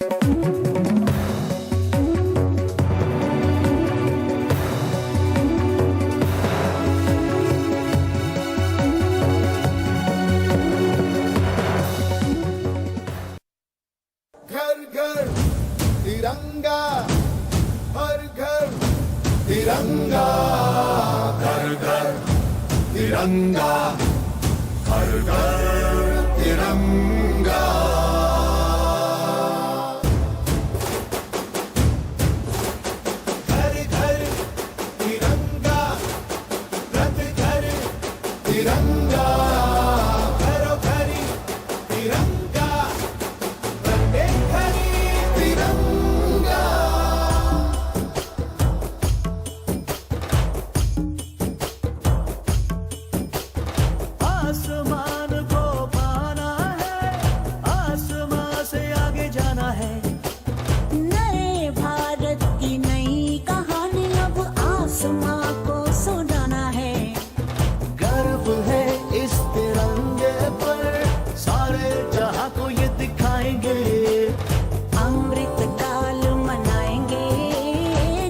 घर घर तिरंगा, हर घर तिरंगा, घर घर तिरंगा, हर घर तिरंगा। घर घर तिरंगा, रथ घर तिरंगा, घरों घरी तिरंगा, प्रत्येक घरी तिरंगा। आसमान को पाना है, आसमान से आगे जाना है। नए भारत की नई कहानी अब आसमां को सुनाना है। गर्व है इस तिरंगे पर, सारे जहां को ये दिखाएंगे। अमृत काल मनाएंगे,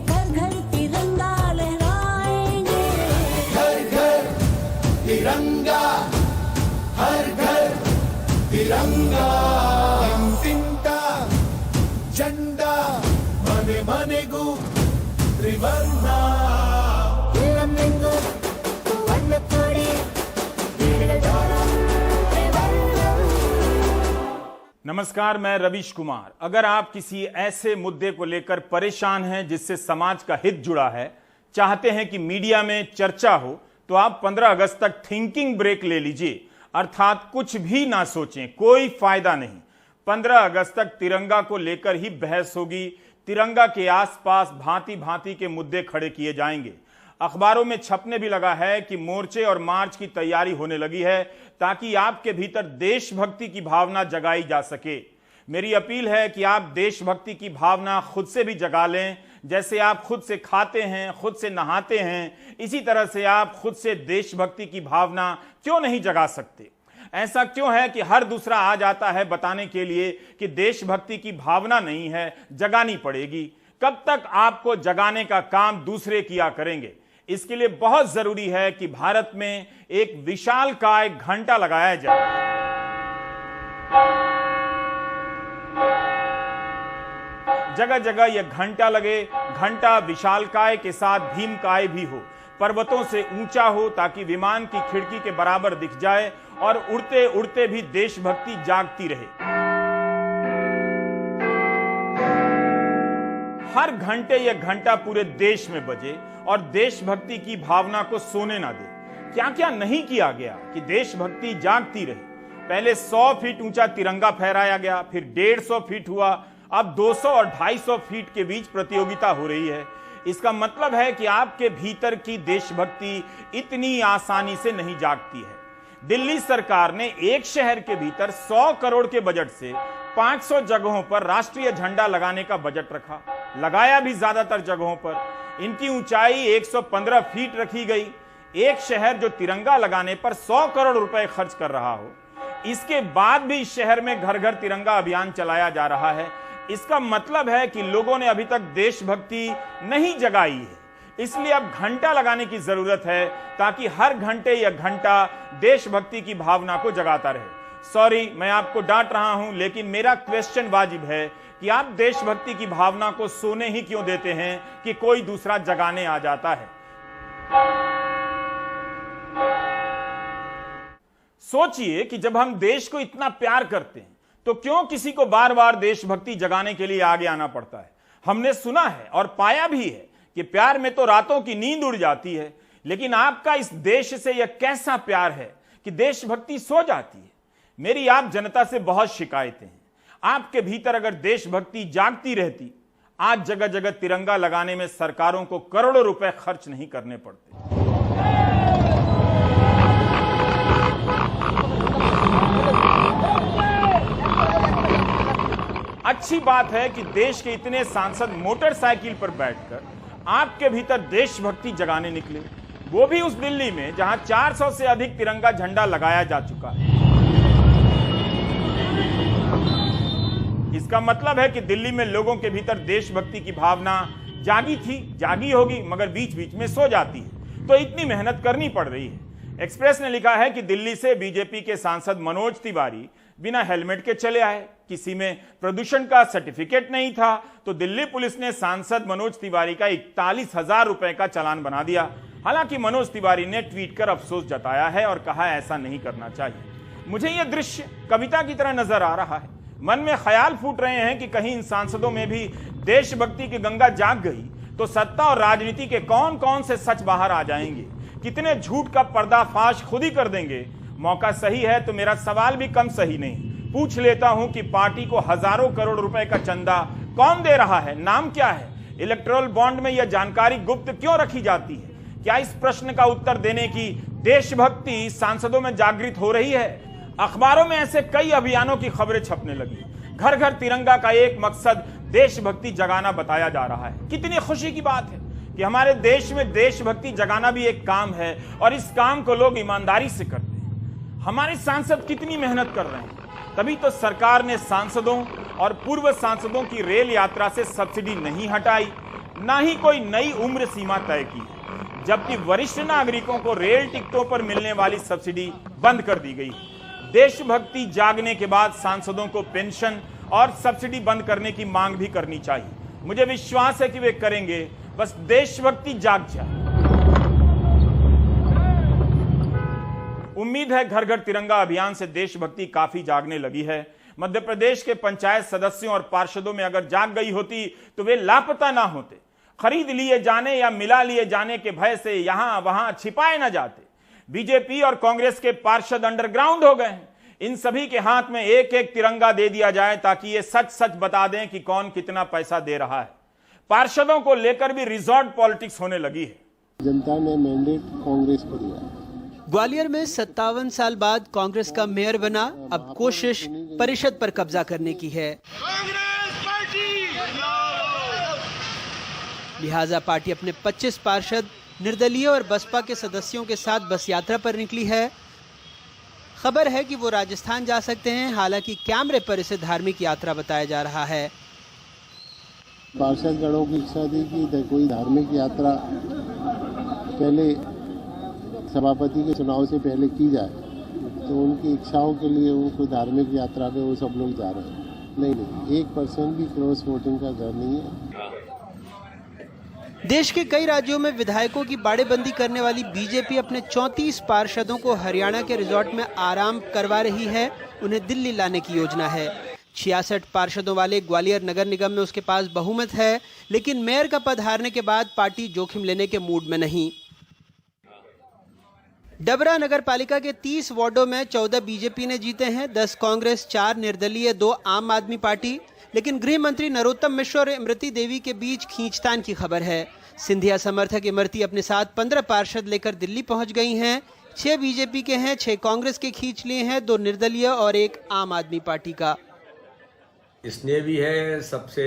घर घर तिरंगा लहराएंगे। घर घर तिरंगा, हर घर तिरंगा। इंतिंता झंडा मने मनेगु त्रिवर्ణ तिरंगो वन्नकोडी तिरंगा नमस्कार, मैं रवीश कुमार। अगर आप किसी ऐसे मुद्दे को लेकर परेशान हैं जिससे समाज का हित जुड़ा है, चाहते हैं कि मीडिया में चर्चा हो, तो आप 15 अगस्त तक थिंकिंग ब्रेक ले लीजिए, अर्थात कुछ भी ना सोचें, कोई फायदा नहीं। 15 अगस्त तक तिरंगा को लेकर ही बहस होगी, तिरंगा के आसपास भांति भांति के मुद्दे खड़े किए जाएंगे। अखबारों में छपने भी लगा है कि मोर्चे और मार्च की तैयारी होने लगी है ताकि आपके भीतर देशभक्ति की भावना जगाई जा सके। मेरी अपील है कि आप देशभक्ति की भावना खुद से भी जगा लें। जैसे आप खुद से खाते हैं, खुद से नहाते हैं, इसी तरह से आप खुद से देशभक्ति की भावना क्यों नहीं जगा सकते? ऐसा क्यों है कि हर दूसरा आ जाता है बताने के लिए कि देशभक्ति की भावना नहीं है, जगानी पड़ेगी? कब तक आपको जगाने का काम दूसरे किया करेंगे? इसके लिए बहुत जरूरी है कि भारत में एक विशालकाय घंटा लगाया जाए। जगह जगह यह घंटा लगे, घंटा विशालकाय के साथ भीमकाय भी हो, पर्वतों से ऊंचा हो ताकि विमान की खिड़की के बराबर दिख जाए और उड़ते उड़ते भी देशभक्ति जागती रहे। हर घंटे यह घंटा पूरे देश में बजे और देशभक्ति की भावना को सोने ना दे। क्या क्या नहीं किया गया कि देशभक्ति जागती रहे? पहले 100 फीट ऊंचा तिरंगा फहराया गया, फिर 150 फीट हुआ, अब 200 और 250 फीट के बीच प्रतियोगिता हो रही है। इसका मतलब है कि आपके भीतर की देशभक्ति इतनी आसानी से नहीं जागती है। दिल्ली सरकार ने एक शहर के भीतर 100 करोड़ के बजट से 500 जगहों पर राष्ट्रीय झंडा लगाने का बजट रखा, लगाया भी ज्यादातर जगहों पर। इनकी ऊंचाई 115 फीट रखी गई। एक शहर जो तिरंगा लगाने पर 100 करोड़ रुपए खर्च कर रहा हो, इसके बाद भी इस शहर में घर घर तिरंगा अभियान चलाया जा रहा है। इसका मतलब है कि लोगों ने अभी तक देशभक्ति नहीं जगाई है। इसलिए अब घंटा लगाने की जरूरत है ताकि हर घंटे यह घंटा देशभक्ति की भावना को जगाता रहे। सॉरी, मैं आपको डांट रहा हूं, लेकिन मेरा क्वेश्चन वाजिब है कि आप देशभक्ति की भावना को सोने ही क्यों देते हैं कि कोई दूसरा जगाने आ जाता है? सोचिए कि जब हम देश को इतना प्यार करते हैं तो क्यों किसी को बार बार देशभक्ति जगाने के लिए आगे आना पड़ता है? हमने सुना है और पाया भी है कि प्यार में तो रातों की नींद उड़ जाती है, लेकिन आपका इस देश से यह कैसा प्यार है कि देशभक्ति सो जाती है? मेरी आप जनता से बहुत शिकायतें हैं। आपके भीतर अगर देशभक्ति जागती रहती, आज जगह जगह तिरंगा लगाने में सरकारों को करोड़ों रुपए खर्च नहीं करने पड़ते। अच्छी बात है कि देश के इतने सांसद मोटरसाइकिल पर बैठकर आपके भीतर देशभक्ति जगाने निकले, वो भी उस दिल्ली में जहां 400 से अधिक तिरंगा झंडा लगाया जा चुका है। इसका मतलब है कि दिल्ली में लोगों के भीतर देशभक्ति की भावना जागी होगी, मगर बीच बीच में सो जाती है, तो इतनी मेहनत करनी पड़ रही है। एक्सप्रेस ने लिखा है कि दिल्ली से बीजेपी के सांसद मनोज तिवारी बिना हेलमेट के चले आए, किसी में प्रदूषण का सर्टिफिकेट नहीं था, तो दिल्ली पुलिस ने सांसद मनोज तिवारी का 41,000 रुपए का चालान बना दिया। हालांकि मनोज तिवारी ने ट्वीट कर अफसोस जताया है और कहा ऐसा नहीं करना चाहिए। मुझे यह दृश्य कविता की तरह नजर आ रहा है। मन में ख्याल फूट रहे हैं कि कहीं इन सांसदों में भी देशभक्ति की गंगा जाग गई तो सत्ता और राजनीति के कौन कौन से सच बाहर आ जाएंगे, कितने झूठ का पर्दाफाश खुद ही कर देंगे। मौका सही है तो मेरा सवाल भी कम सही नहीं, पूछ लेता हूं कि पार्टी को हजारों करोड़ रुपए का चंदा कौन दे रहा है, नाम क्या है, इलेक्टोरल बॉन्ड में यह जानकारी गुप्त क्यों रखी जाती है? क्या इस प्रश्न का उत्तर देने की देशभक्ति सांसदों में जागृत हो रही है? अखबारों में ऐसे कई अभियानों की खबरें छपने लगी। घर घर तिरंगा का एक मकसद देशभक्ति जगाना बताया जा रहा है। कितनी खुशी की बात है कि हमारे देश में देशभक्ति जगाना भी एक काम है और इस काम को लोग ईमानदारी से करते हैं। हमारे सांसद कितनी मेहनत कर रहे हैं, तभी तो सरकार ने सांसदों और पूर्व सांसदों की रेल यात्रा से सब्सिडी नहीं हटाई, ना ही कोई नई उम्र सीमा तय की, जबकि वरिष्ठ नागरिकों को रेल टिकटों पर मिलने वाली सब्सिडी बंद कर दी गई। देशभक्ति जागने के बाद सांसदों को पेंशन और सब्सिडी बंद करने की मांग भी करनी चाहिए। मुझे विश्वास है कि वे करेंगे, बस देशभक्ति जाग जाए। उम्मीद है घर घर तिरंगा अभियान से देशभक्ति काफी जागने लगी है। मध्य प्रदेश के पंचायत सदस्यों और पार्षदों में अगर जाग गई होती तो वे लापता ना होते, खरीद लिए जाने या मिला लिए जाने के भय से यहां वहां छिपाए ना जाते। बीजेपी और कांग्रेस के पार्षद अंडरग्राउंड हो गए हैं। इन सभी के हाथ में एक एक तिरंगा दे दिया जाए ताकि ये सच सच बता दें कि कौन कितना पैसा दे रहा है। पार्षदों को लेकर भी रिजॉर्ट पॉलिटिक्स होने लगी है। जनता ने मैंडेट कांग्रेस को दिया। ग्वालियर में 57 साल बाद कांग्रेस का मेयर बना, अब कोशिश परिषद पर कब्जा करने की है। लिहाजा पार्टी अपने 25 पार्षद, निर्दलीय और बसपा के सदस्यों के साथ बस यात्रा पर निकली है। खबर है कि वो राजस्थान जा सकते हैं, हालांकि कैमरे पर इसे धार्मिक यात्रा बताया जा रहा है। पार्षद गणों की इच्छा थी कि कोई धार्मिक यात्रा पहले सभापति के चुनाव से पहले की जाए, तो उनकी इच्छाओं के लिए उनको धार्मिक यात्रा पे वो सब लोग जा रहे हैं। नहीं, 1% भी क्रॉस वोटिंग का डर नहीं है। देश के कई राज्यों में विधायकों की बाड़ेबंदी करने वाली बीजेपी अपने 34 पार्षदों को हरियाणा के रिजॉर्ट में आराम करवा रही है। उन्हें दिल्ली लाने की योजना है। 66 पार्षदों वाले ग्वालियर नगर निगम में उसके पास बहुमत है, लेकिन मेयर का पद हारने के बाद पार्टी जोखिम लेने के मूड में नहीं। डबरा नगर पालिका के 30 वार्डों में 14 बीजेपी ने जीते हैं, 10 कांग्रेस, 4 निर्दलीय, 2 आम आदमी पार्टी। लेकिन गृह मंत्री नरोत्तम मिश्र और इमरती देवी के बीच खींचतान की खबर है। सिंधिया समर्थक इमरती अपने साथ 15 पार्षद लेकर दिल्ली पहुंच गई हैं। 6 बीजेपी के हैं, 6 कांग्रेस के खींच लिए हैं, 2 निर्दलीय और 1 आम आदमी पार्टी का। इसने भी है सबसे।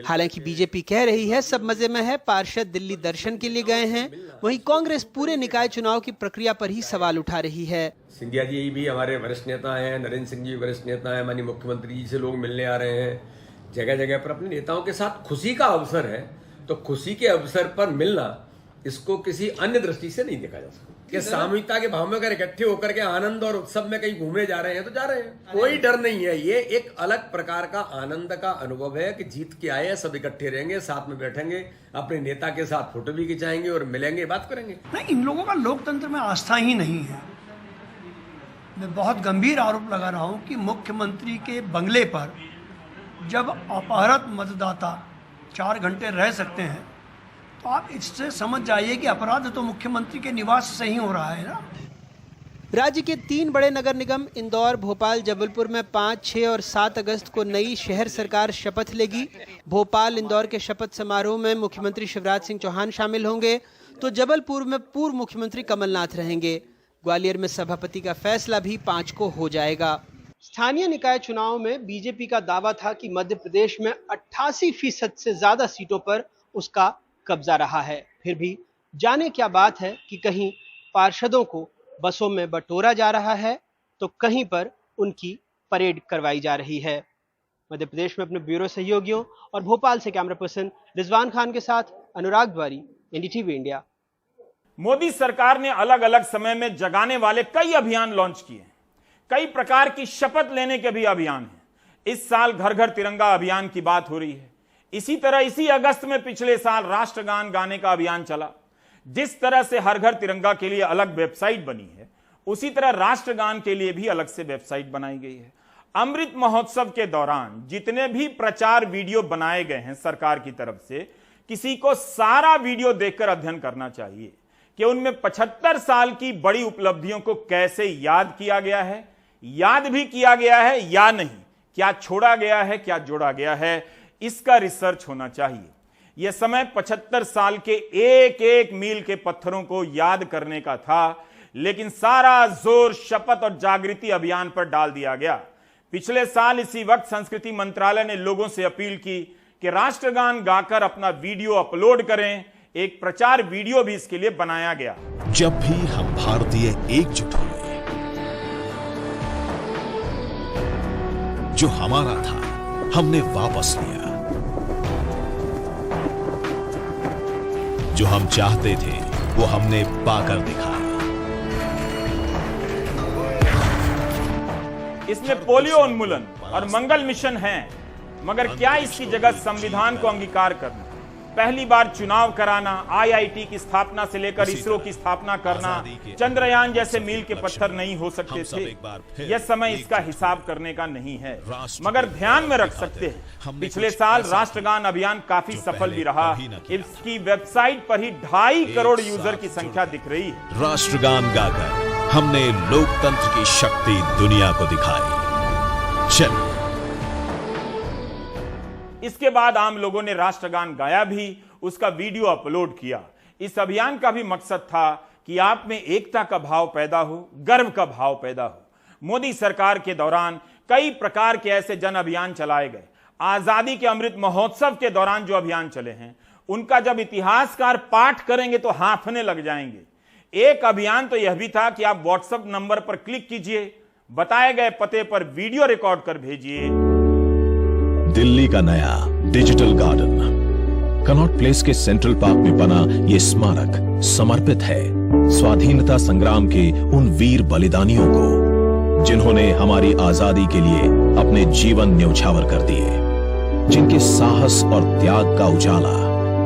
हालांकि बीजेपी कह रही है सब मजे में है, पार्षद दिल्ली दर्शन के लिए गए हैं। वहीं कांग्रेस पूरे निकाय चुनाव की प्रक्रिया पर ही सवाल उठा रही है। सिंधिया जी भी हमारे वरिष्ठ नेता हैं, नरेंद्र सिंह जी वरिष्ठ नेता हैं, माननीय मुख्यमंत्री जी से लोग मिलने आ रहे हैं। जगह जगह पर अपने नेताओं के साथ खुशी का अवसर है, तो खुशी के अवसर पर मिलना, इसको किसी अन्य दृष्टि से नहीं देखा जा सकता कि सामूहिकता के भाव में अगर इकट्ठे होकर के आनंद और उत्सव में कहीं घूमने जा रहे हैं तो जा रहे हैं, कोई डर नहीं है। ये एक अलग प्रकार का आनंद का अनुभव है कि जीत के आए हैं, सब इकट्ठे रहेंगे, साथ में बैठेंगे, अपने नेता के साथ फोटो भी खिंचाएंगे और मिलेंगे, बात करेंगे। नहीं, इन लोगों का लोकतंत्र में आस्था ही नहीं है। मैं बहुत गंभीर आरोप लगा रहा हूं कि मुख्यमंत्री के बंगले पर जब अपहृत मतदाता 4 घंटे रह सकते हैं, तो आप इससे समझ जाइए कि अपराध तो मुख्यमंत्री के निवास से ही हो रहा है ना। राज्य के 3 बड़े नगर निगम इंदौर, भोपाल, जबलपुर में 5, 6 और 7 अगस्त को नई शहर सरकार शपथ लेगी। भोपाल, इंदौर के शपथ समारोह में मुख्यमंत्री शिवराज सिंह चौहान शामिल होंगे, तो जबलपुर में पूर्व मुख्यमंत्री कमलनाथ रहेंगे। ग्वालियर में सभापति का फैसला भी 5 को हो जाएगा। स्थानीय निकाय चुनाव में बीजेपी का दावा था कि मध्य प्रदेश में 88% से ज्यादा सीटों पर उसका कब्जा रहा है। फिर भी जाने क्या बात है कि कहीं पार्षदों को बसों में बटोरा जा रहा है, तो कहीं पर उनकी परेड करवाई जा रही है। मध्य प्रदेश में अपने ब्यूरो सहयोगियों और भोपाल से कैमरा पर्सन रिजवान खान के साथ अनुराग द्वारी, एनडीटीवी इंडिया। मोदी सरकार ने अलग अलग समय में जगाने वाले कई अभियान लॉन्च किए हैं। कई प्रकार की शपथ लेने के भी अभियान हैं। इस साल घर घर तिरंगा अभियान की बात हो रही है। इसी तरह इसी अगस्त में पिछले साल राष्ट्रगान गाने का अभियान चला। जिस तरह से हर घर तिरंगा के लिए अलग वेबसाइट बनी है, उसी तरह राष्ट्रगान के लिए भी अलग से वेबसाइट बनाई गई है। अमृत महोत्सव के दौरान जितने भी प्रचार वीडियो बनाए गए हैं सरकार की तरफ से, किसी को सारा वीडियो देखकर अध्ययन करना चाहिए कि उनमें 75 साल की बड़ी उपलब्धियों को कैसे याद किया गया है, याद भी किया गया है या नहीं, क्या छोड़ा गया है, क्या जोड़ा गया है, इसका रिसर्च होना चाहिए। यह समय 75 साल के एक एक मील के पत्थरों को याद करने का था, लेकिन सारा जोर शपथ और जागृति अभियान पर डाल दिया गया। पिछले साल इसी वक्त संस्कृति मंत्रालय ने लोगों से अपील की कि राष्ट्रगान गाकर अपना वीडियो अपलोड करें। एक प्रचार वीडियो भी इसके लिए बनाया गया। जब भी हम भारतीय एकजुट हुए, जो हमारा था हमने वापस लिया, जो हम चाहते थे वो हमने पाकर दिखाया। इसमें पोलियो उन्मूलन और मंगल मिशन है, मगर क्या इसकी जगह संविधान को अंगीकार करना, पहली बार चुनाव कराना, आईआईटी की स्थापना से लेकर इसरो की स्थापना करना, चंद्रयान जैसे मील के पत्थर नहीं हो सकते थे। यह समय इसका हिसाब करने का नहीं है, मगर ध्यान में रख सकते हैं पिछले साल राष्ट्रगान अभियान काफी सफल भी रहा। इसकी वेबसाइट पर ही 2.5 करोड़ यूजर की संख्या दिख रही है। राष्ट्रगान गाकर हमने लोकतंत्र की शक्ति दुनिया को दिखाई। चलिए, इसके बाद आम लोगों ने राष्ट्रगान गाया भी, उसका वीडियो अपलोड किया। इस अभियान का भी मकसद था कि आप में एकता का भाव पैदा हो, गर्व का भाव पैदा हो। मोदी सरकार के दौरान कई प्रकार के ऐसे जन अभियान चलाए गए। आजादी के अमृत महोत्सव के दौरान जो अभियान चले हैं, उनका जब इतिहासकार पाठ करेंगे तो हांफने लग जाएंगे। एक अभियान तो यह भी था कि आप व्हाट्सएप नंबर पर क्लिक कीजिए, बताए गए पते पर वीडियो रिकॉर्ड कर भेजिए। दिल्ली का नया डिजिटल गार्डन कनॉट प्लेस के सेंट्रल पार्क में बना ये स्मारक समर्पित है स्वाधीनता संग्राम के उन वीर बलिदानियों को, जिन्होंने हमारी आजादी के लिए अपने जीवन न्यौछावर कर दिए, जिनके साहस और त्याग का उजाला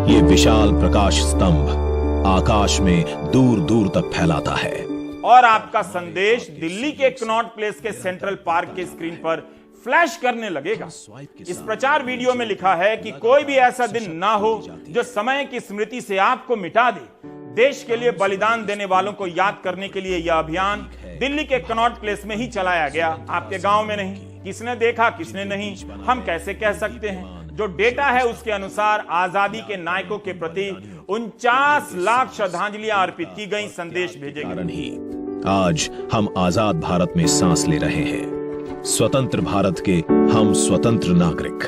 ये विशाल प्रकाश स्तंभ आकाश में दूर दूर तक फैलाता है। और आपका संदेश दिल्ली के कनॉट प्लेस के सेंट्रल पार्क के स्क्रीन पर फ्लैश करने लगेगा। इस प्रचार वीडियो में लिखा है कि कोई भी ऐसा दिन ना हो जो समय की स्मृति से आपको मिटा दे। देश के लिए बलिदान देने वालों को याद करने के लिए यह अभियान दिल्ली के कनॉट प्लेस में ही चलाया गया, आपके गांव में नहीं। किसने देखा किसने नहीं, हम कैसे कह सकते हैं। जो डेटा है उसके अनुसार आजादी के नायकों के प्रति 49 लाख श्रद्धांजलियां अर्पित की गई, संदेश भेजे गए। आज हम आजाद भारत में सांस ले रहे हैं, स्वतंत्र भारत के हम स्वतंत्र नागरिक।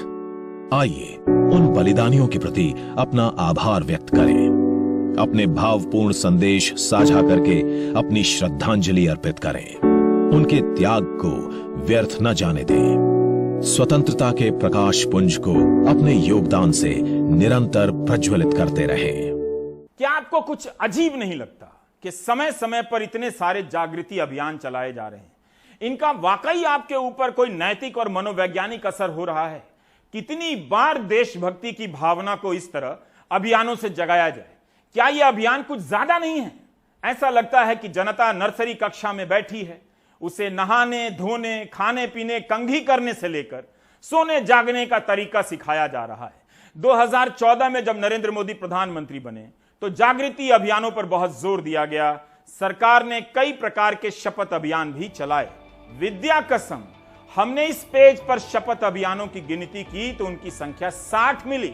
आइए उन बलिदानियों के प्रति अपना आभार व्यक्त करें, अपने भावपूर्ण संदेश साझा करके अपनी श्रद्धांजलि अर्पित करें, उनके त्याग को व्यर्थ न जाने दें। स्वतंत्रता के प्रकाश पुंज को अपने योगदान से निरंतर प्रज्वलित करते रहें। क्या आपको कुछ अजीब नहीं लगता कि समय समय पर इतने सारे जागृति अभियान चलाए जा रहे हैं? इनका वाकई आपके ऊपर कोई नैतिक और मनोवैज्ञानिक असर हो रहा है? कितनी बार देशभक्ति की भावना को इस तरह अभियानों से जगाया जाए? क्या यह अभियान कुछ ज्यादा नहीं है? ऐसा लगता है कि जनता नर्सरी कक्षा में बैठी है, उसे नहाने धोने खाने पीने कंघी करने से लेकर सोने जागने का तरीका सिखाया जा रहा है। 2014 में जब नरेंद्र मोदी प्रधानमंत्री बने तो जागृति अभियानों पर बहुत जोर दिया गया। सरकार ने कई प्रकार के शपथ अभियान भी चलाए। विद्या कसम, हमने इस पेज पर शपथ अभियानों की गिनती की तो उनकी संख्या 60 मिली।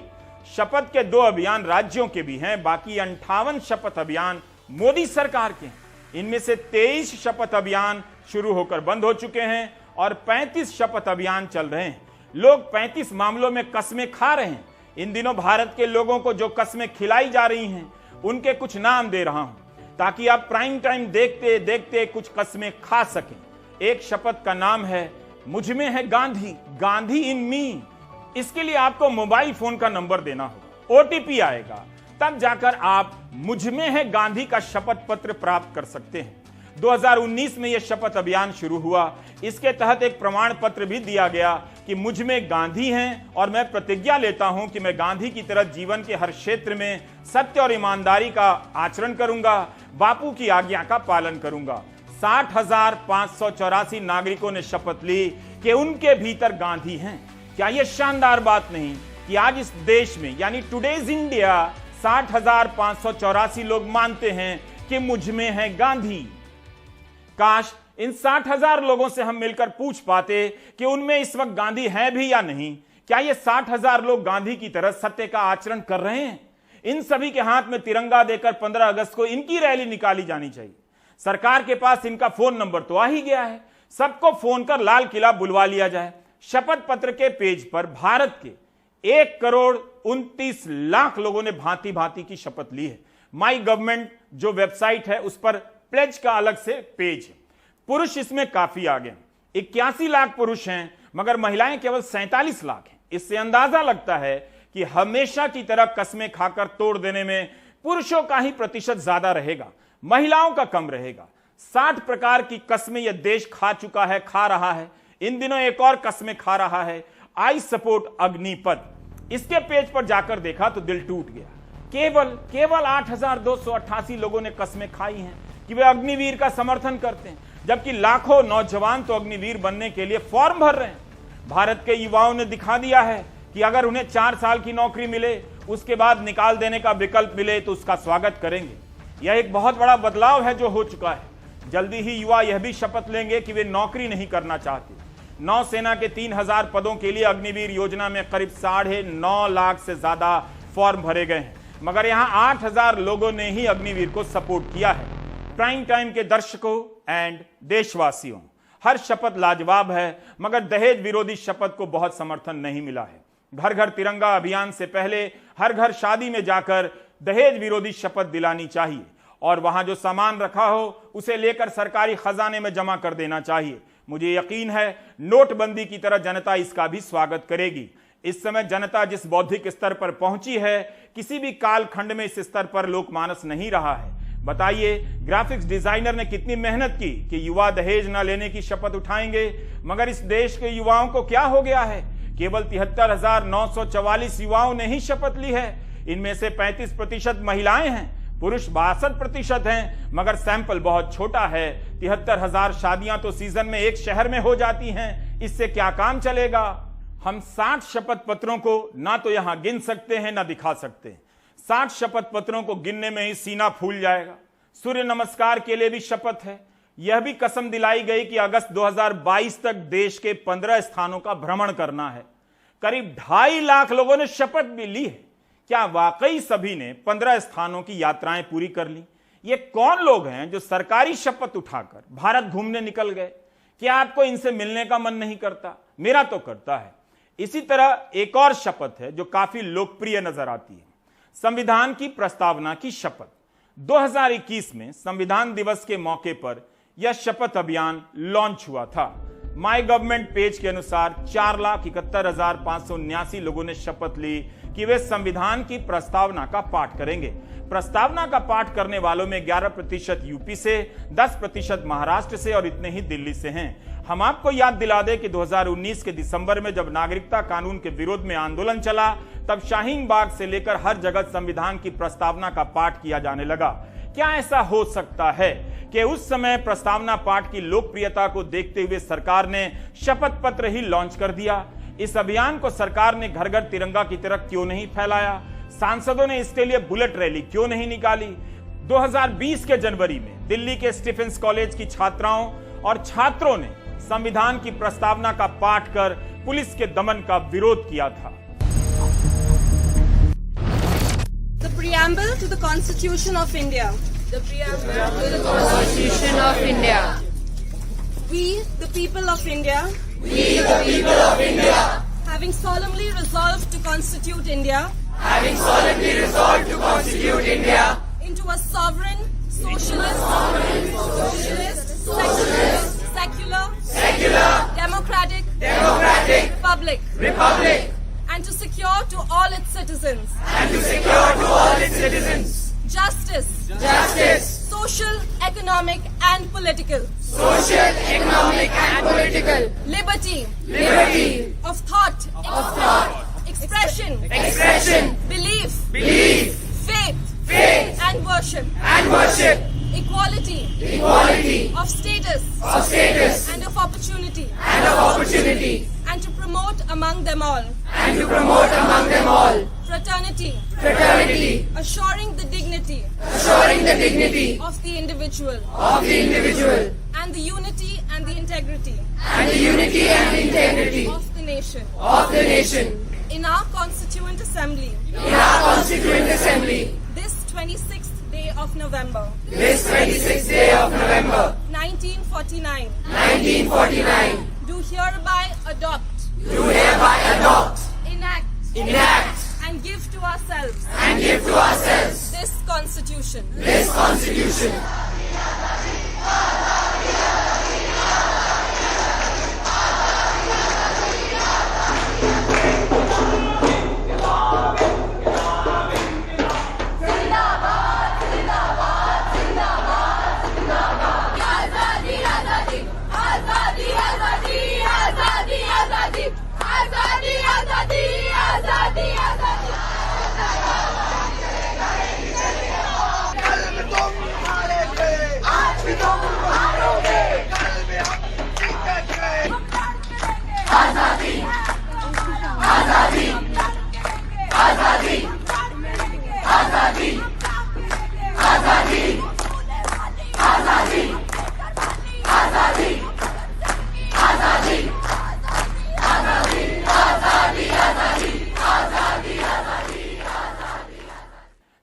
शपथ के 2 अभियान राज्यों के भी हैं, बाकी 58 शपथ अभियान मोदी सरकार के हैं। इनमें से 23 शपथ अभियान शुरू होकर बंद हो चुके हैं और 35 शपथ अभियान चल रहे हैं। लोग 35 मामलों में कस्में खा रहे हैं। इन दिनों भारत के लोगों को जो कस्में खिलाई जा रही हैं, उनके कुछ नाम दे रहा हूं ताकि आप प्राइम टाइम देखते देखते कुछ कस्में खा सकें। एक शपथ का नाम है मुझ में है गांधी, गांधी इन मी। इसके लिए आपको मोबाइल फोन का नंबर देना होगा, ओटीपी आएगा, तब जाकर आप मुझ में है गांधी का शपथ पत्र प्राप्त कर सकते हैं। 2019 में यह शपथ अभियान शुरू हुआ। इसके तहत एक प्रमाण पत्र भी दिया गया कि मुझ में गांधी हैं और मैं प्रतिज्ञा लेता हूं कि मैं गांधी की तरह जीवन के हर क्षेत्र में सत्य और ईमानदारी का आचरण करूंगा, बापू की आज्ञा का पालन करूंगा। 60,584 नागरिकों ने शपथ ली कि उनके भीतर गांधी हैं। क्या यह शानदार बात नहीं कि आज इस देश में यानी टुडेज इंडिया 60,584 लोग मानते हैं कि मुझ में है गांधी। काश इन 60,000 लोगों से हम मिलकर पूछ पाते कि उनमें इस वक्त गांधी है भी या नहीं। क्या ये 60,000 लोग गांधी की तरह सत्य का आचरण कर रहे हैं? इन सभी के हाथ में तिरंगा देकर 15 अगस्त को इनकी रैली निकाली जानी चाहिए। सरकार के पास इनका फोन नंबर तो आ ही गया है, सबको फोन कर लाल किला बुलवा लिया जाए। शपथ पत्र के पेज पर भारत के 1,29,00,000 लोगों ने भांति भांति की शपथ ली है। माई गवर्नमेंट जो वेबसाइट है उस पर प्लेज का अलग से पेज है। पुरुष इसमें काफी आगे, 81 लाख पुरुष हैं, मगर महिलाएं केवल 47 लाख हैं। इससे अंदाजा लगता है कि हमेशा की तरह कस्में खाकर तोड़ देने में पुरुषों का ही प्रतिशत ज्यादा रहेगा, महिलाओं का कम रहेगा। 60 प्रकार की कस्में यह देश खा चुका है, खा रहा है। इन दिनों एक और कस्में खा रहा है, आई सपोर्ट अग्निपथ। इसके पेज पर जाकर देखा तो दिल टूट गया। केवल 8,288 लोगों ने कस्में खाई हैं कि वे अग्निवीर का समर्थन करते हैं, जबकि लाखों नौजवान तो अग्निवीर बनने के लिए फॉर्म भर रहे हैं। भारत के युवाओं ने दिखा दिया है कि अगर उन्हें 4 साल की नौकरी मिले, उसके बाद निकाल देने का विकल्प मिले तो उसका स्वागत करेंगे। यह एक बहुत बड़ा बदलाव है जो हो चुका है। जल्दी ही युवा यह भी शपथ लेंगे कि वे नौकरी नहीं करना चाहते। नौसेना के 3,000 पदों के लिए अग्निवीर योजना में करीब 9.5 लाख से ज्यादा फॉर्म भरे गए हैं, मगर यहां 8,000 लोगों ने ही अग्निवीर को सपोर्ट किया है। प्राइम टाइम के दर्शकों एंड देशवासियों, हर शपथ लाजवाब है, मगर दहेज विरोधी शपथ को बहुत समर्थन नहीं मिला है। घर घर तिरंगा अभियान से पहले हर घर शादी में जाकर दहेज विरोधी शपथ दिलानी चाहिए और वहां जो सामान रखा हो उसे लेकर सरकारी खजाने में जमा कर देना चाहिए। मुझे यकीन है नोटबंदी की तरह जनता इसका भी स्वागत करेगी। इस समय जनता जिस बौद्धिक स्तर पर पहुंची है, किसी भी कालखंड में इस स्तर पर लोकमानस नहीं रहा है। बताइए, ग्राफिक्स डिजाइनर ने कितनी मेहनत की कि युवा दहेज न लेने की शपथ उठाएंगे, मगर इस देश के युवाओं को क्या हो गया है? केवल 73,944 युवाओं ने ही शपथ ली है। इनमें से 35% महिलाएं हैं, पुरुष 62% हैं, मगर सैंपल बहुत छोटा है। 73,000 शादियां तो सीजन में एक शहर में हो जाती हैं, इससे क्या काम चलेगा? हम 60 शपथ पत्रों को ना तो यहां गिन सकते हैं ना दिखा सकते। 60 शपथ पत्रों को गिनने में ही सीना फूल जाएगा। सूर्य नमस्कार के लिए भी शपथ है। यह भी कसम दिलाई गई कि अगस्त 2022 तक देश के 15 स्थानों का भ्रमण करना है। करीब 2.5 लाख लोगों ने शपथ भी ली है। क्या वाकई सभी ने 15 स्थानों की यात्राएं पूरी कर ली? ये कौन लोग हैं जो सरकारी शपथ उठाकर भारत घूमने निकल गए? क्या आपको इनसे मिलने का मन नहीं करता? मेरा तो करता है। इसी तरह एक और शपथ है जो काफी लोकप्रिय नजर आती है, संविधान की प्रस्तावना की शपथ। 2021 में संविधान दिवस के मौके पर यह शपथ अभियान लॉन्च हुआ था। माई गवर्नमेंट पेज के अनुसार 4,71,579 लोगों ने शपथ ली कि वे संविधान की प्रस्तावना का पाठ करेंगे। प्रस्तावना का पाठ करने वालों में 11% यूपी से, 10% महाराष्ट्र से और इतने ही दिल्ली से हैं। हम आपको याद दिला दें कि 2019 के दिसंबर में जब नागरिकता कानून के विरोध में आंदोलन चला, तब शाहीन बाग से लेकर हर जगह संविधान की प्रस्तावना का पाठ किया जाने लगा। क्या ऐसा हो सकता है कि उस समय प्रस्तावना पाठ की लोकप्रियता को देखते हुए सरकार ने शपथ पत्र ही लॉन्च कर दिया? इस अभियान को सरकार ने घर घर तिरंगा की तरह क्यों नहीं फैलाया? सांसदों ने इसके लिए बुलेट रैली क्यों नहीं निकाली? 2020 के जनवरी में दिल्ली के स्टीफेंस कॉलेज की छात्राओं और छात्रों ने संविधान की प्रस्तावना का पाठ कर पुलिस के दमन का विरोध किया था। The preamble to the Constitution of India. The preamble to the Constitution of India. We, the people of India. We, the people of India. Having solemnly resolved to constitute India. Having solemnly resolved to constitute India. Into a sovereign, socialist, secular, democratic, republic, and to secure to all its citizens, justice, social, economic, and political, liberty, of thought, expression, belief, faith, and worship, equality, of status, and of opportunity, and to promote among them all, fraternity, assuring the dignity, of the individual, and the unity and the integrity, of the nation, in our Constituent Assembly, this 26th day of November, 1949, do hereby adopt, enact, and give to ourselves, this Constitution.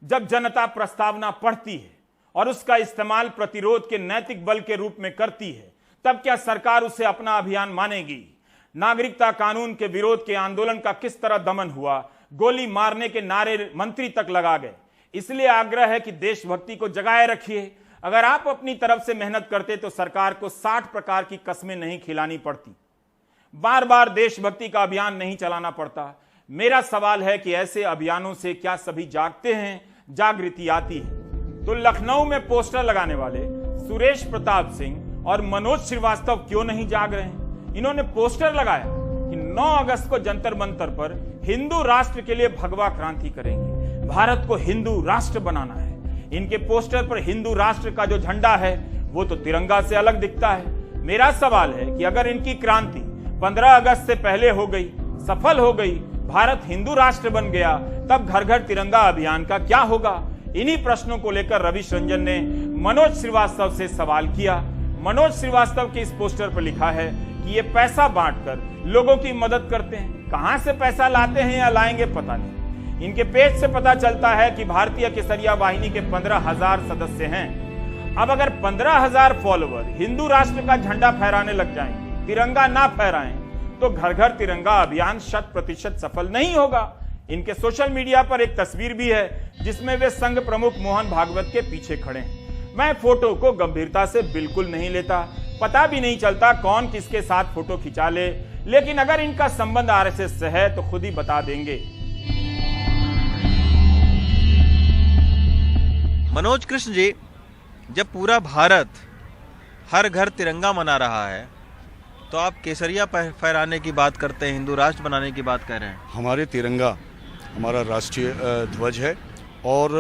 जब जनता प्रस्तावना पढ़ती है और उसका इस्तेमाल प्रतिरोध के नैतिक बल के रूप में करती है, तब क्या सरकार उसे अपना अभियान मानेगी? नागरिकता कानून के विरोध के आंदोलन का किस तरह दमन हुआ, गोली मारने के नारे मंत्री तक लगा गए। इसलिए आग्रह है कि देशभक्ति को जगाए रखिए। अगर आप अपनी तरफ से मेहनत करते तो सरकार को 60 प्रकार की कस्में नहीं खिलानी पड़ती, बार बार देशभक्ति का अभियान नहीं चलाना पड़ता। मेरा सवाल है कि ऐसे अभियानों से क्या सभी जागते हैं, जागृति आती है? तो लखनऊ में पोस्टर लगाने वाले सुरेश प्रताप सिंह और मनोज श्रीवास्तव क्यों नहीं जाग रहे हैं? इन्होंने पोस्टर लगाया कि 9 अगस्त को जंतर मंतर पर हिंदू राष्ट्र के लिए भगवा क्रांति करेंगे, भारत को हिंदू राष्ट्र बनाना है। इनके पोस्टर पर हिंदू राष्ट्र का जो झंडा है वो तो तिरंगा से अलग दिखता है। मेरा सवाल है कि अगर इनकी क्रांति 15 अगस्त से पहले हो गई, सफल हो गई, भारत हिंदू राष्ट्र बन गया, तब घर घर तिरंगा अभियान का क्या होगा? इन्हीं प्रश्नों को लेकर रविश रंजन ने मनोज श्रीवास्तव से सवाल किया। मनोज श्रीवास्तव के इस पोस्टर पर लिखा है कि ये पैसा बांटकर लोगों की मदद करते हैं। कहां से पैसा लाते हैं या लाएंगे पता नहीं। इनके पेज से पता चलता है कि भारतीय केसरिया वाहिनी के 15,000 सदस्य हैं। अब अगर 15,000 फॉलोवर हिंदू राष्ट्र का झंडा फहराने लग जाएं, तिरंगा ना फहराएं, तो घर घर तिरंगा अभियान 100% सफल नहीं होगा। इनके सोशल मीडिया पर एक तस्वीर भी है जिसमें वे संघ प्रमुख मोहन भागवत के पीछे खड़े हैं। मैं फोटो को गंभीरता से बिल्कुल नहीं लेता, पता भी नहीं चलता कौन किसके साथ फोटो खिंचा ले, लेकिन अगर इनका संबंध आरएसएस से है तो खुद ही बता देंगे। मनोज कृष्ण जी, जब पूरा भारत हर घर तिरंगा मना रहा है तो आप केसरिया फहराने की बात करते हैं, हिंदू राष्ट्र बनाने की बात कर रहे हैं। हमारे तिरंगा हमारा राष्ट्रीय ध्वज है और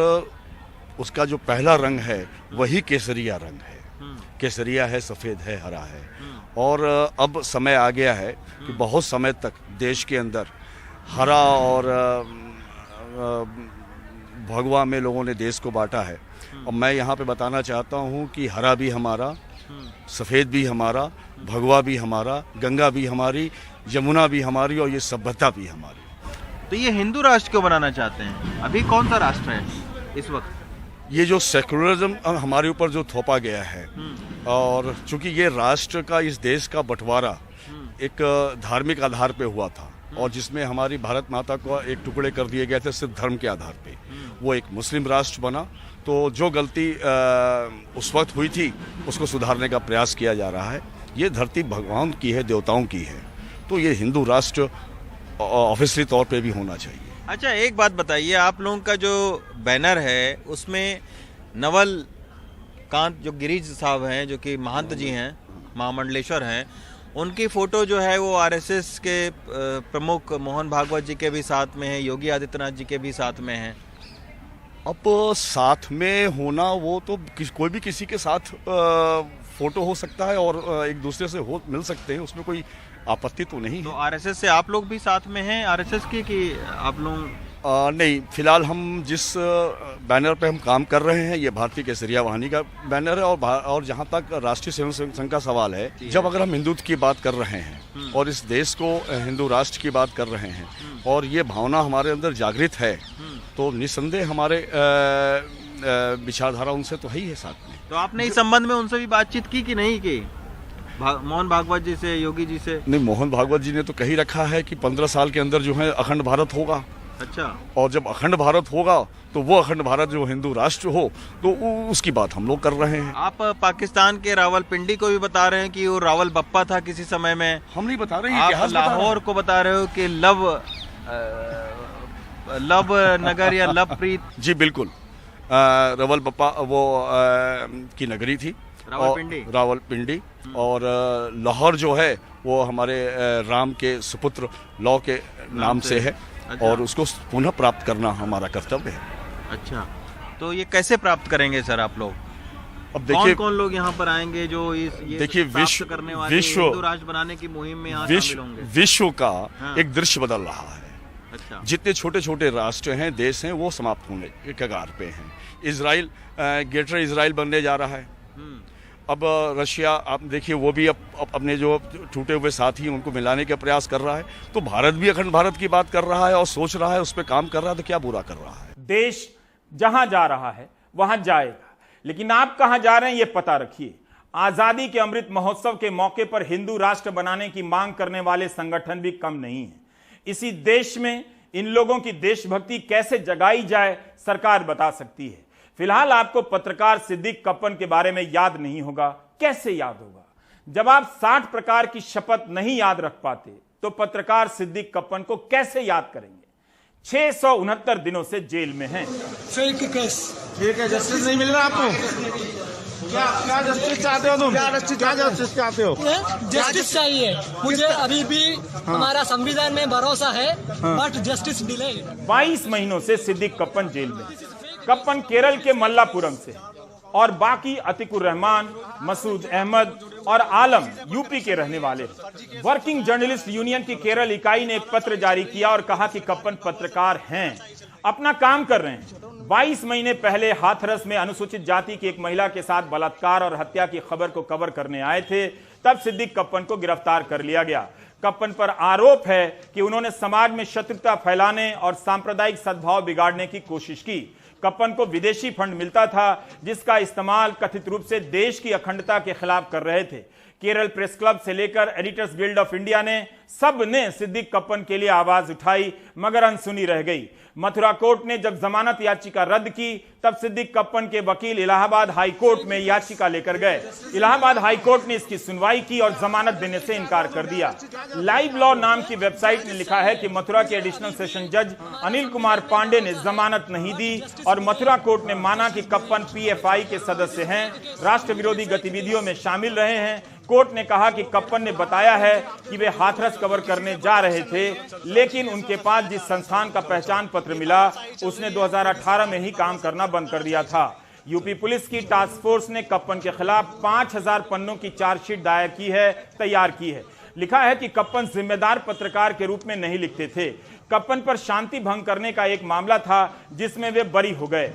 उसका जो पहला रंग है वही केसरिया रंग है। केसरिया है, सफ़ेद है, हरा है। और अब समय आ गया है कि बहुत समय तक देश के अंदर हरा और भगवा में लोगों ने देश को बांटा है। और मैं यहाँ पे बताना चाहता हूँ कि हरा भी हमारा, सफ़ेद भी हमारा, भगवा भी हमारा, गंगा भी हमारी, यमुना भी हमारी और ये सभ्यता भी हमारी। तो ये हिंदू राष्ट्र क्यों बनाना चाहते हैं? अभी कौन सा राष्ट्र है इस वक्त? ये जो सेकुलरिज्म हमारे ऊपर जो थोपा गया है, और चूंकि ये राष्ट्र का, इस देश का बंटवारा एक धार्मिक आधार पे हुआ था और जिसमें हमारी भारत माता को एक टुकड़े कर दिए गए थे सिर्फ धर्म के आधार पे, वो एक मुस्लिम राष्ट्र बना। तो जो गलती उस वक्त हुई थी उसको सुधारने का प्रयास किया जा रहा है। ये धरती भगवान की है, देवताओं की है, तो ये हिंदू राष्ट्र ऑफिशियली तौर पे भी होना चाहिए। अच्छा, एक बात बताइए, आप लोगों का जो बैनर है उसमें नवल कांत जो गिरीश साहब हैं, जो कि महंत जी हैं, महामंडलेश्वर हैं, उनकी फोटो जो है वो आरएसएस के प्रमुख मोहन भागवत जी के भी साथ में है, योगी आदित्यनाथ जी के भी साथ में है। अब साथ में होना वो तो कोई भी किसी के साथ फोटो हो सकता है और एक दूसरे से मिल सकते हैं, उसमें कोई आपत्ति तो नहीं तो है। आरएसएस से आप लोग भी साथ में हैं आरएसएस की कि आप लोग? नहीं, फिलहाल हम जिस बैनर पे हम काम कर रहे हैं ये भारतीय केसरिया वाहिनी का बैनर है। और जहाँ तक राष्ट्रीय स्वयं संघ का सवाल है, जब अगर हम हिंदुत्व की बात कर रहे हैं और इस देश को हिंदू राष्ट्र की बात कर रहे हैं और ये भावना हमारे अंदर जागृत है, तो निस्संदेह हमारे विचारधारा उनसे तो है ही है साथ में। तो आपने इस संबंध में उनसे भी बातचीत की कि नहीं की, मोहन भागवत जी से, योगी जी से? नहीं, मोहन भागवत जी ने तो कही रखा है कि 15 साल के अंदर जो है अखंड भारत होगा। अच्छा। और जब अखंड भारत होगा तो वो अखंड भारत जो हिंदू राष्ट्र हो, तो उसकी बात हम लोग कर रहे हैं। आप पाकिस्तान के रावलपिंडी को भी बता रहे हैं कि वो रावल बप्पा था किसी समय में। हम नहीं बता रहे हैं, आप लाहौर को बता रहे हो कि लव नगर या लव प्रीत। जी बिल्कुल, रावल बप्पा वो की नगरी थी, रावलपिंडी। और लाहौर जो है वो हमारे राम के सुपुत्र लौ के नाम से है। अच्छा। और उसको पुनः प्राप्त करना हमारा कर्तव्य है। अच्छा, तो ये कैसे प्राप्त करेंगे सर आप लोग? अब देखिए, कौन लोग यहाँ पर आएंगे जो देखिए विश्व करने वाले हिंदू राष्ट्र बनाने की मुहिम में यहाँ शामिल होंगे? विश्व का हाँ। एक दृश्य बदल रहा है। अच्छा। जितने छोटे छोटे राष्ट्र हैं, देश हैं, वो समाप्त होने के कगार पे हैं। इजराइल ग्रेटर इजराइल बनने जा रहा है। अब रशिया, आप देखिए, वो भी अब अपने जो टूटे हुए साथी उनको मिलाने का प्रयास कर रहा है। तो भारत भी अखंड भारत की बात कर रहा है और सोच रहा है, उस पर काम कर रहा है, तो क्या बुरा कर रहा है? देश जहां जा रहा है वहां जाएगा, लेकिन आप कहां जा रहे हैं ये पता रखिए। आजादी के अमृत महोत्सव के मौके पर हिंदू राष्ट्र बनाने की मांग करने वाले संगठन भी कम नहीं है। इसी देश में इन लोगों की देशभक्ति कैसे जगाई जाए, सरकार बता सकती है। फिलहाल आपको पत्रकार सिद्दीक कप्पन के बारे में याद नहीं होगा। कैसे याद होगा? जब आप 60 प्रकार की शपथ नहीं याद रख पाते तो पत्रकार सिद्दीक कप्पन को कैसे याद करेंगे? 669 दिनों से जेल में हैं। ठीक है, जस्टिस नहीं मिल रहा आपको? क्या जस्टिस चाहते हो तुम? क्या जस्टिस चाहते हो? जस्टिस चाहिए मुझे। अभी भी हमारा संविधान में भरोसा है, बट जस्टिस डिले। 22 महीनों से सिद्दीक कप्पन जेल में। कप्पन केरल के मल्लापुरम से और बाकी अतिकुर रहमान, मसूद अहमद और आलम यूपी के रहने वाले हैं। वर्किंग जर्नलिस्ट यूनियन की केरल इकाई ने एक पत्र जारी किया और कहा कि कप्पन पत्रकार हैं, अपना काम कर रहे हैं। 22 महीने पहले हाथरस में अनुसूचित जाति की एक महिला के साथ बलात्कार और हत्या की खबर को कवर करने आए थे, तब सिद्दीक कप्पन को गिरफ्तार कर लिया गया। कप्पन पर आरोप है कि उन्होंने समाज में शत्रुता फैलाने और सांप्रदायिक सद्भाव बिगाड़ने की कोशिश की। कप्पन को विदेशी फंड मिलता था जिसका इस्तेमाल कथित रूप से देश की अखंडता के खिलाफ कर रहे थे। केरल प्रेस क्लब से लेकर एडिटर्स गिल्ड ऑफ इंडिया ने सब ने सिद्दीक कप्पन के लिए आवाज उठाई, मगर अनसुनी रह गई। मथुरा कोर्ट ने जब जमानत याचिका रद्द की तब सिद्दीक कप्पन के वकील इलाहाबाद हाई कोर्ट में याचिका लेकर गए। इलाहाबाद हाई कोर्ट ने इसकी सुनवाई की और जमानत देने से इनकार कर दिया। लाइव लॉ नाम की वेबसाइट ने लिखा है कि मथुरा के एडिशनल सेशन जज अनिल कुमार पांडे ने जमानत नहीं दी और मथुरा कोर्ट ने माना कि कप्पन पीएफआई के सदस्य हैं, राष्ट्र विरोधी गतिविधियों में शामिल रहे हैं। कोर्ट ने कहा कि कप्पन ने बताया है कि वे हाथरस कवर करने जा रहे थे, लेकिन उनके पास जिस संस्थान का पहचान पत्र मिला उसने 2018 में ही काम करना बंद कर दिया था। यूपी पुलिस की टास्क फोर्स ने कप्पन के खिलाफ 5000 पन्नों की चार्जशीट दायर की है, तैयार की है। लिखा है कि कप्पन जिम्मेदार पत्रकार के रूप में नहीं लिखते थे। कप्पन पर शांति भंग करने का एक मामला था जिसमें वे बरी हो गए।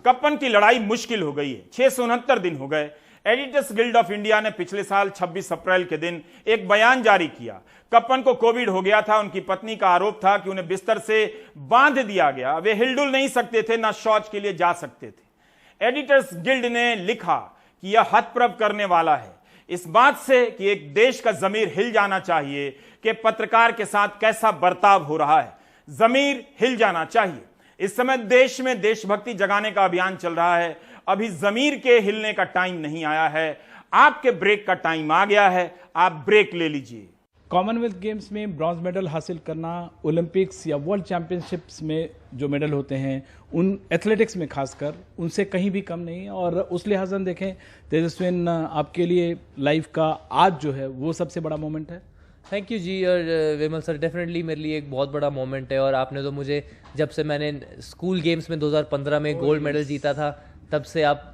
कप्पन की लड़ाई मुश्किल हो गई है। 669 दिन हो गए। एडिटर्स गिल्ड ऑफ इंडिया ने पिछले साल 26 अप्रैल के दिन एक बयान जारी किया। कप्पन को कोविड हो गया था। उनकी पत्नी का आरोप था कि उन्हें बिस्तर से बांध दिया गया। वे हिलडुल नहीं सकते थे, ना शौच के लिए जा सकते थे। एडिटर्स गिल्ड ने लिखा कि यह हतप्रभ करने वाला है इस बात से कि एक देश का जमीर हिल जाना चाहिए कि पत्रकार के साथ कैसा बर्ताव हो रहा है। जमीर हिल जाना चाहिए। इस समय देश में देशभक्ति जगाने का अभियान चल रहा है अभी जमीर के हिलने का टाइम नहीं आया है, आपके ब्रेक का टाइम आ गया है, आप ब्रेक ले लीजिए। कॉमनवेल्थ गेम्स में ब्रॉन्ज मेडल हासिल करना, ओलंपिक्स या वर्ल्ड चैंपियनशिप्स में जो मेडल होते हैं उन एथलेटिक्स में खासकर उनसे कहीं भी कम नहीं है। और उस लिहाज से देखें तेजस्विन, आपके लिए लाइफ का आज जो है वो सबसे बड़ा मोमेंट है। थैंक यू जी। और विमल सर, डेफिनेटली मेरे लिए एक बहुत बड़ा मोमेंट है। और आपने तो मुझे, जब से मैंने स्कूल गेम्स में 2015 में गोल्ड मेडल जीता था, तब से आप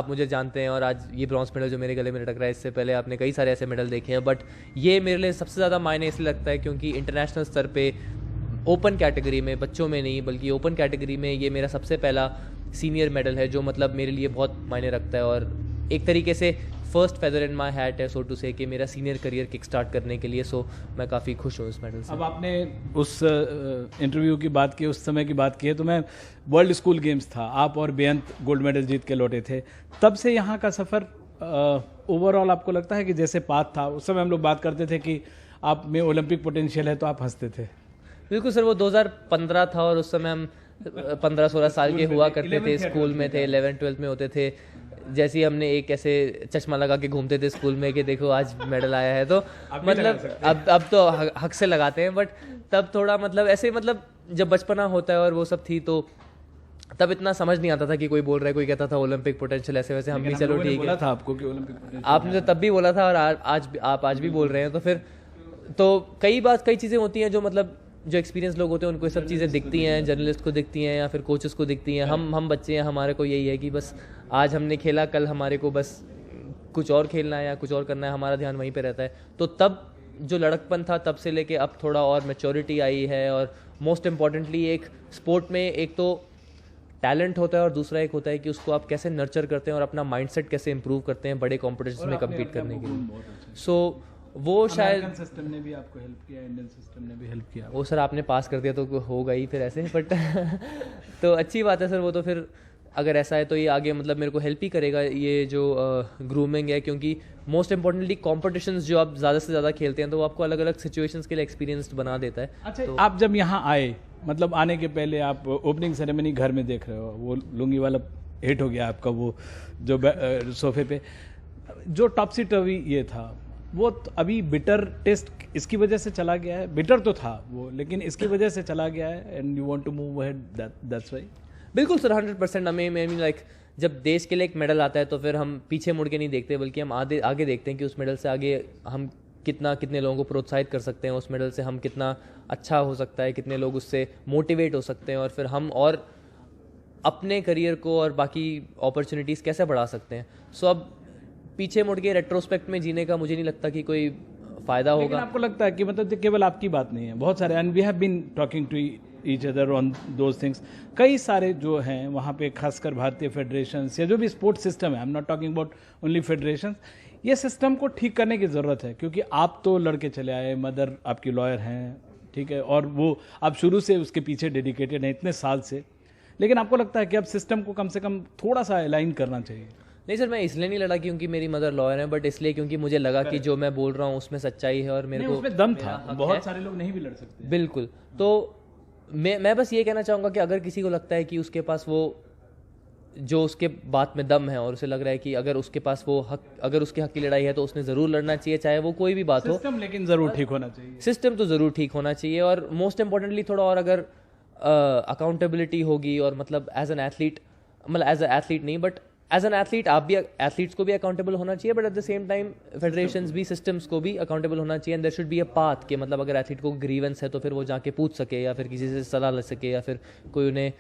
मुझे जानते हैं। और आज ये ब्रॉन्ज मेडल जो मेरे गले में लटक रहा है, इससे पहले आपने कई सारे ऐसे मेडल देखे हैं, बट ये मेरे लिए सबसे ज़्यादा मायने इसलिए लगता है क्योंकि इंटरनेशनल स्तर पे ओपन कैटेगरी में, बच्चों में नहीं बल्कि ओपन कैटेगरी में, ये मेरा सबसे पहला सीनियर मेडल है, जो मतलब मेरे लिए बहुत मायने रखता है। और एक तरीके से first feather in my hat है, सो टू से, कि मेरा सीनियर करियर किक स्टार्ट करने के लिए। सो मैं काफ़ी खुश हूँ इस मेडल से। अब आपने उस इंटरव्यू की बात की, उस समय की बात की है, तो मैं वर्ल्ड स्कूल गेम्स था, आप और बेअंत गोल्ड मेडल जीत के लौटे थे, तब से यहाँ का सफ़र ओवरऑल आपको लगता है कि जैसे पाथ था, उस समय हम लोग बात करते थे कि आप में ओलंपिक पोटेंशियल है, तो आप हंसते थे। बिल्कुल सर, वो 2015 था और उस समय हम 15-16 साल के हुआ करते थे, स्कूल में थे, 11-12 में होते थे। जैसे ही हमने एक ऐसे चश्मा लगा के घूमते थे स्कूल में कि देखो आज मेडल आया है, तो मतलब अब तो हक से लगाते हैं, बट तब थोड़ा मतलब ऐसे, मतलब जब बचपना होता है और वो सब थी, तो तब इतना समझ नहीं आता था कि कोई बोल रहा है, कोई कहता था ओलंपिक पोटेंशियल ऐसे वैसे, हम भी चलो ठीक है। था आपको कि ओलंपिक पोटेंशियल, आपने तो तब भी बोला था और आप आज भी बोल रहे हैं, तो फिर तो कई चीज़ें होती हैं जो मतलब जो एक्सपीरियंस लोग होते हैं उनको ये सब चीज़ें दिखती हैं, जर्नलिस्ट को दिखती हैं या फिर कोचेस को दिखती हैं। हम बच्चे हैं, हमारे को यही है कि बस आज हमने खेला, कल हमारे को बस कुछ और खेलना है या कुछ और करना है, हमारा ध्यान वहीं पे रहता है। तो तब जो लड़कपन था, तब से लेके अब थोड़ा और मैच्योरिटी आई है। और मोस्ट इम्पॉर्टेंटली एक स्पोर्ट में एक तो टैलेंट होता है और दूसरा एक होता है कि उसको आप कैसे नर्चर करते हैं और अपना माइंडसेट कैसे इंप्रूव करते हैं बड़े कॉम्पिटिशन में कम्पीट करने के लिए। सो वो शायद सिस्टम ने भी आपको हेल्प किया, इंडियन सिस्टम ने भी हेल्प किया। वो सर आपने पास कर दिया तो होगा ही फिर ऐसे, बट तो अच्छी बात है सर। वो तो फिर अगर ऐसा है तो ये आगे मतलब मेरे को हेल्प ही करेगा, ये जो ग्रूमिंग है, क्योंकि मोस्ट इंपॉर्टेंटली कॉम्पिटिशंस जो आप ज़्यादा से ज़्यादा खेलते हैं तो वो आपको अलग अलग सिचुएशंस के लिए एक्सपीरियंस्ड बना देता है। अच्छा, तो आप जब यहाँ आए, मतलब आने के पहले आप ओपनिंग सेरेमनी घर में देख रहे हो, वो लुंगी वाला हिट हो गया आपका, वो जो सोफे पे जो टॉपसी टवी ये था, वो अभी बिटर टेस्ट इसकी वजह से चला गया है। बिटर तो था वो, लेकिन इसकी वजह से चला गया है and you want to move ahead, that's why. बिल्कुल सर, 100%। हमें लाइक जब देश के लिए एक मेडल आता है तो फिर हम पीछे मुड़ के नहीं देखते, बल्कि हम आगे देखते हैं कि उस मेडल से आगे हम कितने लोगों को प्रोत्साहित कर सकते हैं, उस मेडल से हम कितना अच्छा हो सकता है, कितने लोग उससे मोटिवेट हो सकते हैं, और फिर हम और अपने करियर को और बाकी अपॉर्चुनिटीज़ कैसे बढ़ा सकते हैं। सो अब पीछे मुड़ के रेट्रोस्पेक्ट में जीने का मुझे नहीं लगता कि कोई फायदा होगा। लेकिन आपको लगता है कि मतलब केवल आपकी बात नहीं है, बहुत सारे, and we have been talking to each other on those things, कई सारे जो हैं वहाँ पे, खासकर भारतीय फेडरेशंस या जो भी स्पोर्ट्स सिस्टम है, I am not talking about only federations, ये सिस्टम को ठीक करने की ज़रूरत है। क्योंकि आप तो लड़के चले आए, मदर आपकी लॉयर हैं, ठीक है, और वो आप शुरू से उसके पीछे डेडिकेटेड हैं इतने साल से, लेकिन आपको लगता है कि अब सिस्टम को कम से कम थोड़ा सा अलाइन करना चाहिए? नहीं सर, मैं इसलिए नहीं लड़ा क्योंकि मेरी मदर लॉयर है, बट इसलिए क्योंकि मुझे लगा कि जो मैं बोल रहा हूँ उसमें सच्चाई है और मेरे को उसमें दम था। बहुत सारे लोग नहीं भी लड़ सकते। बिल्कुल। तो मैं बस ये कहना चाहूँगा कि अगर किसी को लगता है कि उसके पास वो जो उसके बात में दम है और उसे लग रहा है कि अगर उसके पास वो हक, अगर उसके हक की लड़ाई है तो उसने ज़रूर लड़ना चाहिए, चाहे वो कोई भी बात हो। सिस्टम लेकिन ज़रूर ठीक होना चाहिए। सिस्टम तो ज़रूर ठीक होना चाहिए, और मोस्ट इम्पॉर्टेंटली थोड़ा और अगर अकाउंटेबिलिटी होगी, और मतलब एज एन एथलीट नहीं, बट एज एन एथलीट आप भी, एथलीट्स को भी अकाउंटेबल होना चाहिए, but at the same time federations भी, सिस्टम्स को भी अकाउंटेबल होना चाहिए। And there should be a path कि मतलब अगर एथलीट को ग्रीवेंस है तो फिर वो जाके पूछ सके, या फिर किसी से सलाह ले सके, या फिर कोई उन्हें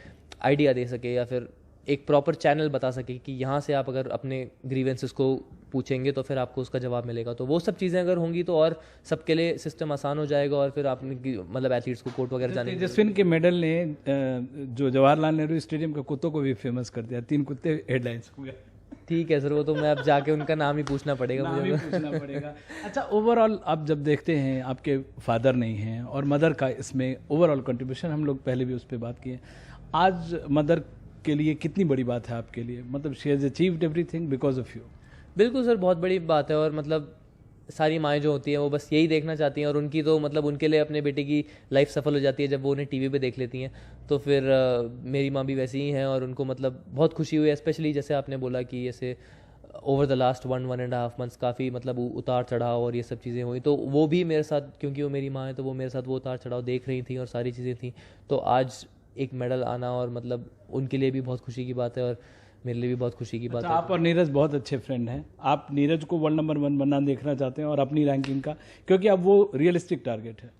आइडिया दे सके, या फिर एक प्रॉपर चैनल बता सके कि यहाँ से आप अगर अपने ग्रीवेंसेस को पूछेंगे तो फिर आपको उसका जवाब मिलेगा। तो वो सब चीज़ें अगर होंगी तो और सबके लिए सिस्टम आसान हो जाएगा, और फिर आपने मतलब एथलीट्स को कोर्ट वगैरह जाने। तेजस्विन के मेडल ने जो जवाहरलाल नेहरू स्टेडियम के कुत्तों को भी फेमस कर दिया, 3 कुत्ते हेडलाइंस हो गए। ठीक है सर, वो तो मैं अब जाके उनका नाम ही पूछना पड़ेगा मुझे। अच्छा, ओवरऑल आप जब देखते हैं, आपके फादर नहीं हैं और मदर का इसमें ओवरऑल कंट्रीब्यूशन, हम लोग पहले भी उस पर बात किए, आज मदर के लिए कितनी बड़ी बात है आपके लिए? मतलब she has achieved everything because of you. बिल्कुल सर, बहुत बड़ी बात है, और मतलब सारी माएँ जो होती हैं वो बस यही देखना चाहती हैं, और उनकी तो मतलब उनके लिए अपने बेटे की लाइफ सफल हो जाती है जब वो उन्हें टीवी पे देख लेती हैं। तो फिर मेरी माँ भी वैसी ही हैं, और उनको मतलब बहुत खुशी हुई है, स्पेशली जैसे आपने बोला कि ऐसे ओवर द लास्ट 1.5 मंथ्स काफ़ी मतलब उतार चढ़ाव और ये सब चीज़ें हुई, तो वो भी मेरे साथ, क्योंकि वो मेरी माँ है तो वो मेरे साथ वो उतार चढ़ाव देख रही थी और सारी चीज़ें थी। तो आज एक मेडल आना और मतलब उनके लिए भी बहुत खुशी की बात है और मेरे लिए भी बहुत खुशी की बात है। आप और नीरज बहुत अच्छे फ्रेंड हैं। आप नीरज को वर्ल्ड नंबर 1 बनना देखना चाहते हैं और अपनी रैंकिंग का, क्योंकि अब वो रियलिस्टिक टारगेट है।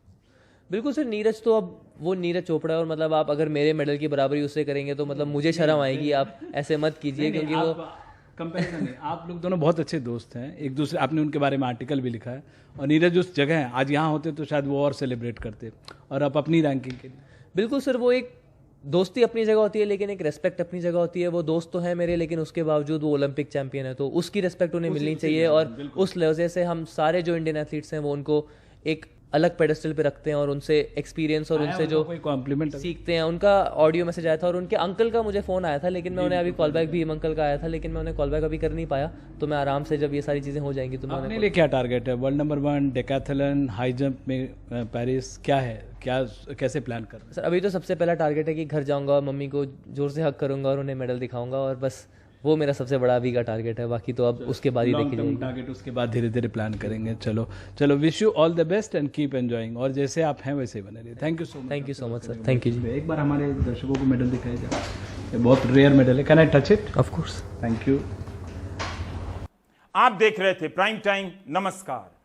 बिल्कुल सर, नीरज तो अब वो नीरज चोपड़ा है, और मतलब आप अगर मेरे मेडल की बराबरी उससे करेंगे तो मतलब मुझे शर्म आएगी। आप ऐसे मत कीजिए, क्योंकि वो कंपैरिजन नहीं। आप लोग दोनों बहुत अच्छे दोस्त हैं एक दूसरे, आपने उनके बारे में आर्टिकल भी लिखा है, और नीरज उस जगह है, आज यहाँ होते तो शायद वो और सेलिब्रेट करते, और आप अपनी रैंकिंग के लिए। बिल्कुल सर, वो एक दोस्ती अपनी जगह होती है लेकिन एक रेस्पेक्ट अपनी जगह होती है। वो दोस्त तो है मेरे, लेकिन उसके बावजूद वो ओलंपिक चैंपियन है, तो उसकी रेस्पेक्ट उन्हें मिलनी चाहिए, और उस वजह से हम सारे जो इंडियन एथलीट्स हैं वो उनको एक अलग पेडेस्टल पे रखते हैं, और उनसे एक्सपीरियंस और उनसे जो कॉम्प्लीमेंट सीखते हैं। उनका ऑडियो मैसेज आया था और उनके अंकल का मुझे फ़ोन आया था, लेकिन मैं उन्हें अभी कॉल बैक भी, अंकल का आया था लेकिन मैं उन्हें कॉल बैक अभी कर नहीं पाया। तो मैं आराम से जब ये सारी चीज़ें हो जाएंगी तो मैं अपने लिए क्या टारगेट है? World number 1, decathlon, high jump में पेरिस, क्या है, क्या कैसे प्लान कर रहे हैं? सर अभी तो सबसे पहला टारगेट है कि घर जाऊँगा, मम्मी को जोर से हक करूँगा और उन्हें मेडल दिखाऊँगा, और बस वो मेरा सबसे बड़ा अभी का टारगेट है। बाकी तो अब उसके बाद ही देखी जाएगी टारगेट, उसके बाद धीरे धीरे प्लान करेंगे। चलो चलो, wish you all the best and keep enjoying, और जैसे आप हैं वैसे बने रहिए। Thank you so much. Thank you so much sir. Thank you ji. एक बार हमारे दर्शकों को मेडल दिखाया जाए, ये बहुत रेयर मेडल है। Can I touch it? Of course. Thank you. आप देख रहे थे प्राइम टाइम। नमस्कार।